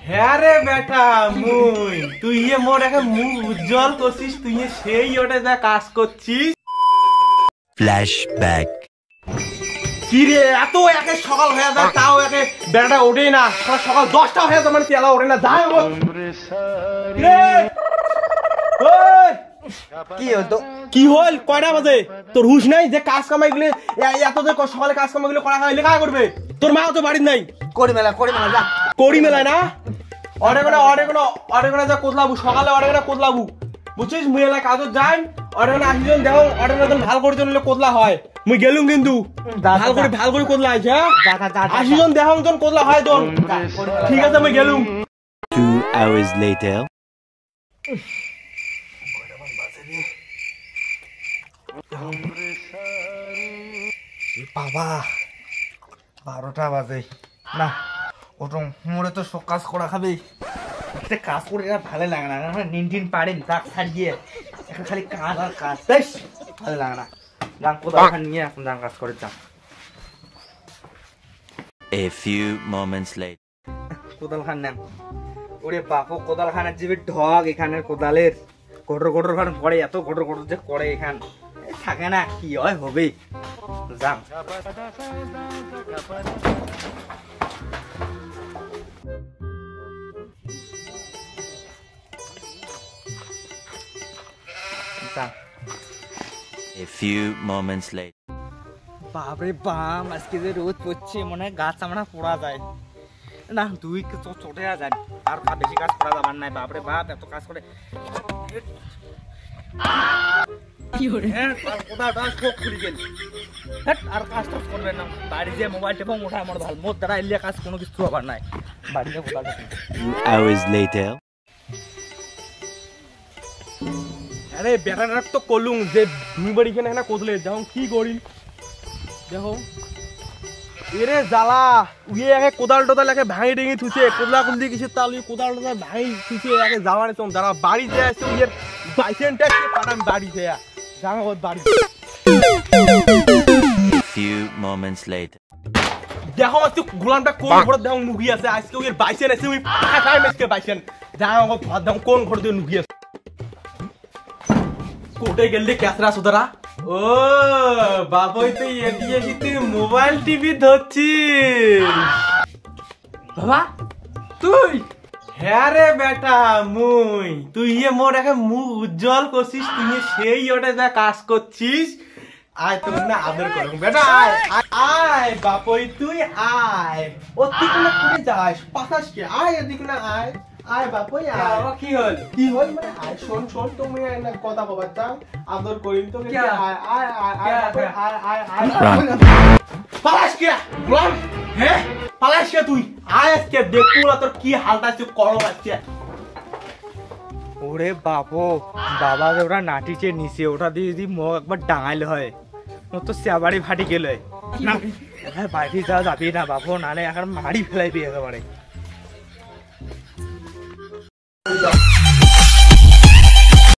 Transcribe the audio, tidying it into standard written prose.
হ্যাঁ রে বেটা মুই তুই মোর একে মুখ উজ্জ্বল করছিস, তুই সেই ওটা যা কাজ করছিস। ফ্ল্যাশব্যাক। কি রে এত একে সকাল হয়ে যায় তাও একে বেটা ওঠেই না, সকাল 10টা হয়ে যায় মানে তেলা ওঠে না। যাই কি হতো কি হল কয়টা বাজে তোর হুশ নাই যে কাজ কামাই গুলো এত যে সকালে কাজ কামাই গুলো করা হয় লেখা করবে? তোর মা তো বাড়ির নাই। করি মেলা যা করি মেলায় না অরেগোনা যা কোতলাবু সকালে অরেগোনা কোতলাবু বুঝছিস? মুই এলাকা কাজত যাই অরেগোনা 80 জন দেখো অরেগোনা ভাল করে জন্য কোতলা হয়। মুই গেলুম কিন্তু ভাল করে কোতলা আছে। 80 জন দেখো জন কোতলা হয় তোর। ঠিক আছে মুই গেলুম। 2 hours later. বাবা 12টা বাজে না, ওটা মোড়ে তো সব কাজ করা খাবে। কাজ করে ভালো লাগে না, নিন পারেন তাক ছাড়িয়ে এখন খালি কাজ আর কাজ, বেশ ভালো লাগে না। যান কোদাল নিয়ে এখন যান কাজ করে যান। A few moments later. কোদাল খান নেন। ওরে বাপু কোদাল খানের যে ঢক এখানের কোদালের ঘটর খান করে, এত ঘটর যে করে এখান থাকে না, কি হয় হবে। যান A few moments later. বাপরে বাম আজকে যে রোদ পড়ছে মনে হয় গাছ আমরা পড়া যায় না, দুই চটে যায় আর বেশি কাজ করা যাবার নাই। বাপরে বাপ এত কাজ করে আর কাজ টাজ করবেন না, বাড়ি যে মোবাইল টেপং ওঠা আমার ভালো, মোট দ্বারা এলিয়া কাজ কোনো কিছু হবার নাই। বাড়িতে 2 hours later. আরে বেটার তো কলুম যে দুই বাড়ি কেন না কোতলে যাও কি করি দেখো এরে জ্বালা উয়ে একে কোদাল টোদাল একে ভাঙি ডেঙে থুছে কোদলা কুলদি কিছু তাল কোদাল টোদাল ভাঙি থুছে একে যাওয়া নেই যারা বাড়িতে আসছে উয়ের বাইসেন্টা পাঠান বাড়িতে জামা ওর বাড়ি। A few moments later. দেখো আজকে গোলামটা কোন ঘরে দেখো নুগি আছে, আজকে উয়ের বাইসেন আছে উই ফাটাই মেসকে বাইসেন জামা ওর ভাত দেখো কোন ঘরে দিয়ে নুগি আছে। কোটে গেলে ক্যাসরা সুদারা ও বাবুই তুই এদিকে তুই মোবাইল টিভি ধরছিস বাবা তুই? হ্যাঁ রে বেটা মুই তুই মোর একে মুখ উজ্জ্বল করছিস, তুই সেই ওটা যা কাজ করছিস। আয় তোর না আদর করুন বেটা, আয় আয় বাপই তুই আয়। ও তুই কোনে যাস পাশাস কে? আয় এদিকে না আয় আয় বাপই আয়। কি হল মানে আয় শোন তুমি না কথা কবার দাও আদর করিম তো আয় আয় আয় আয় আয় আয় পালাস কে গোলাম? হ্যাঁ পালাস কে তুই? আয় আজকে দেখবো না তোর কি হালটা আছে করো আজকে। ওরে বাপু বাবা ওরা নাটিছে নিচে ওটা দিয়ে যদি মুখ একবার ডাঙাইলে হয় ও তো সেবাড়ি ফাটি গেলে না, বাড়ি যাওয়া যাবি না বাপু, নালে এখন মারি ফেলাইবি একেবারে।